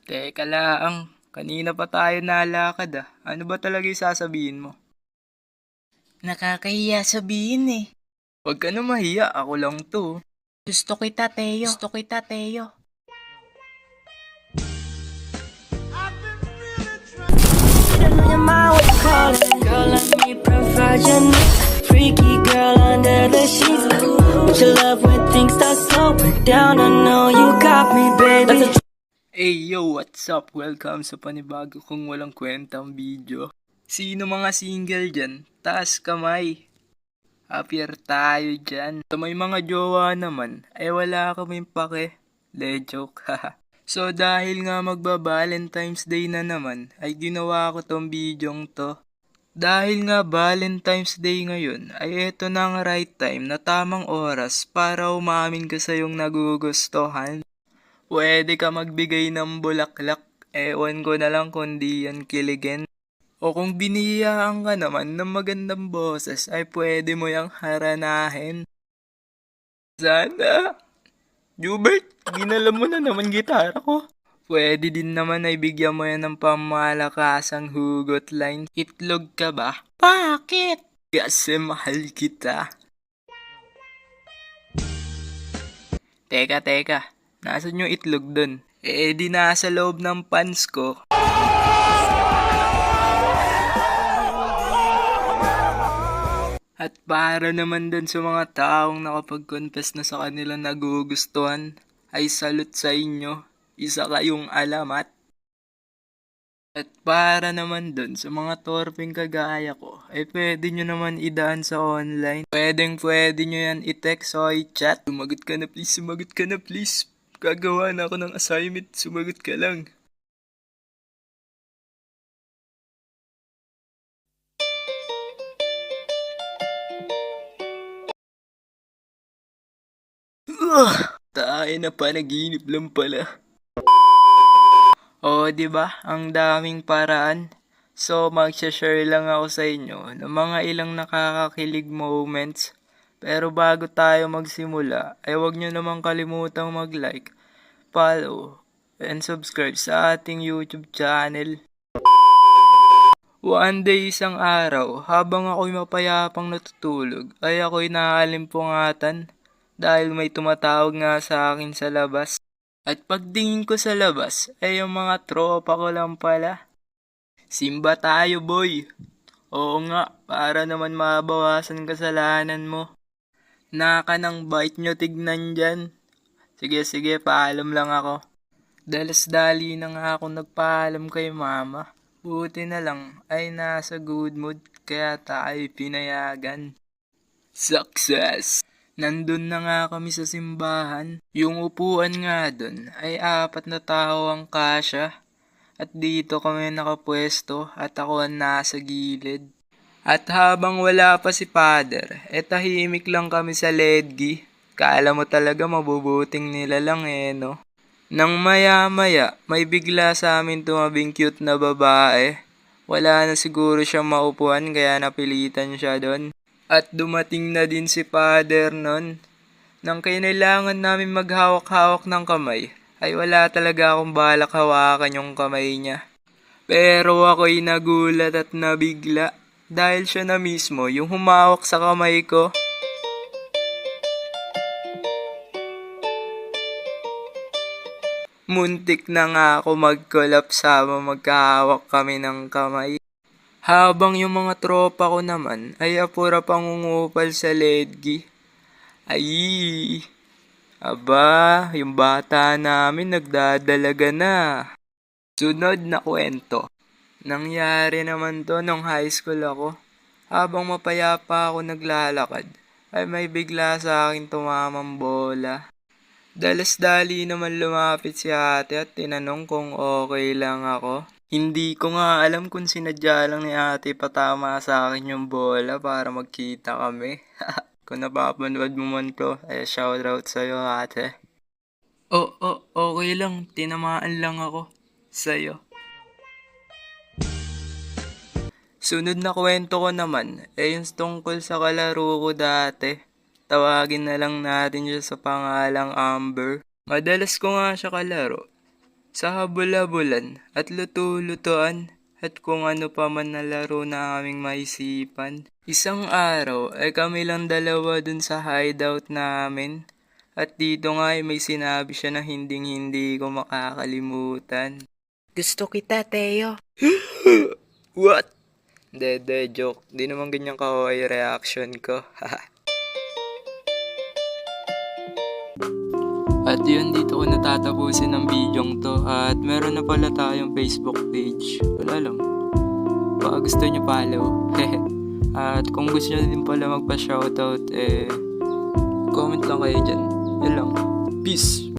Teka lang, kanina pa tayo nalakad ah. Ano ba talaga yung sasabihin mo? Nakakahiya sabihin eh. Huwag ka na mahiya, ako lang to. Gusto kita, Teo. Gusto kita, Teo. Your mind what you call it. Girl, let me provide your needs. Freaky girl under the sheets. With your love when things start slowing down. I know you got me, baby. Hey yo, what's up? Welcome sa panibago kong walang kwentang video. Sino mga single dyan? Taas kamay. Happier tayo dyan. Sa may mga jowa naman, ay wala kaming pake. De joke, haha. So dahil nga magba-Valentine's Day na naman, ay ginawa ko tong bidyong to. Dahil nga Valentine's Day ngayon, ay eto na ang right time na tamang oras para umamin ka sa iyong nagugustuhan. Pwede ka magbigay ng bulaklak, ewan ko na lang kung di yan kiligin. O kung biniyayaan ka naman ng magandang boses, ay pwede mo yang haranahin. Sana, Jubert, ginala mo na naman gitara ko. Pwede din naman ay bigyan mo yan ng pamalakasang hugot line. Itlog ka ba? Bakit? Kasi mahal kita. Teka. Nasaan yung itlog dun? Di nasa loob ng pants ko. At para naman dun sa mga taong nakapag-confess na sa kanilang nagugustuhan, ay salute sa inyo. Isa kayong alamat. At para naman dun sa mga torpeng kagaya ko, ay pwede nyo naman idaan sa online. Pwede nyo yan i-text o i-chat. Sumagot ka na please. Gagawa na ako ng assignment, sumagot ka lang. Tayo na panaginip lang pala. Oo, 'di ba? Ang daming paraan. So, magsha-share lang ako sa inyo ng mga ilang nakakakilig moments. Pero bago tayo magsimula, ay huwag nyo namang kalimutang mag-like, follow, and subscribe sa ating YouTube channel. One day isang araw, habang ako'y mapayapang natutulog, ay ako'y naalimpungatan dahil may tumatawag nga sa akin sa labas. At pagtingin ko sa labas, ay yung mga tropa ko lang pala. Simba tayo boy. Oo nga, para naman mabawasan kasalanan mo. Naka ng bite nyo tignan dyan. Sige, paalam lang ako. Dalas-dali na nga ako nagpaalam kay mama. Buti na lang ay nasa good mood kaya tayo pinayagan. Success! Nandun na nga kami sa simbahan. Yung upuan nga dun ay 4 na tao ang kasya. At dito kami nakapwesto at ako ang nasa gilid. At habang wala pa si Father, tahimik lang kami sa ledgi. Kala mo talaga mabubuting nila lang no? Nang maya-maya, may bigla sa amin tumabing cute na babae. Wala na siguro siyang maupuan kaya napilitan siya doon. At dumating na din si Father nun. Nang kailangan namin maghawak-hawak ng kamay, ay wala talaga akong balak hawakan yung kamay niya. Pero ako'y nagulat at nabigla dahil siya na mismo yung humawak sa kamay ko. Muntik na nga ako mag-collapse habang magkahawak kami ng kamay. Habang yung mga tropa ko naman ay apura pangungupal sa ledgi. Ay, aba, yung bata namin nagdadalaga na. Sunod na kwento. Nangyari naman to nung high school ako. Habang mapayapa ako naglalakad, ay may bigla sa akin tumamang bola. Dalas-dali naman lumapit si ate at tinanong kung okay lang ako. Hindi ko nga alam kung sinadya lang ni ate patama sa akin yung bola para magkita kami. Kung napapanood mo man to, ay shoutout sa'yo ate. Okay lang, tinamaan lang ako sa'yo. Sunod na kwento ko naman, yung tungkol sa kalaro ko dati. Tawagin na lang natin siya sa pangalang Amber. Madalas ko nga siya kalaro. sa habol-habulan at luto-lutuan at kung ano pa man na laro na aming maisipan. Isang araw ay kami lang dalawa dun sa hideout namin at dito nga ay may sinabi siya na hinding-hindi ko makakalimutan. Gusto kita, Teo. What? Dede, joke. Di naman ganyan ka-okay reaction ko. At yun, dito ko natatapusin ang bidyong to. At meron na pala tayong Facebook page. Wala lang. Baka gusto nyo follow. At kung gusto nyo din pala magpa-shoutout, comment lang kayo dyan. Yun lang. Peace!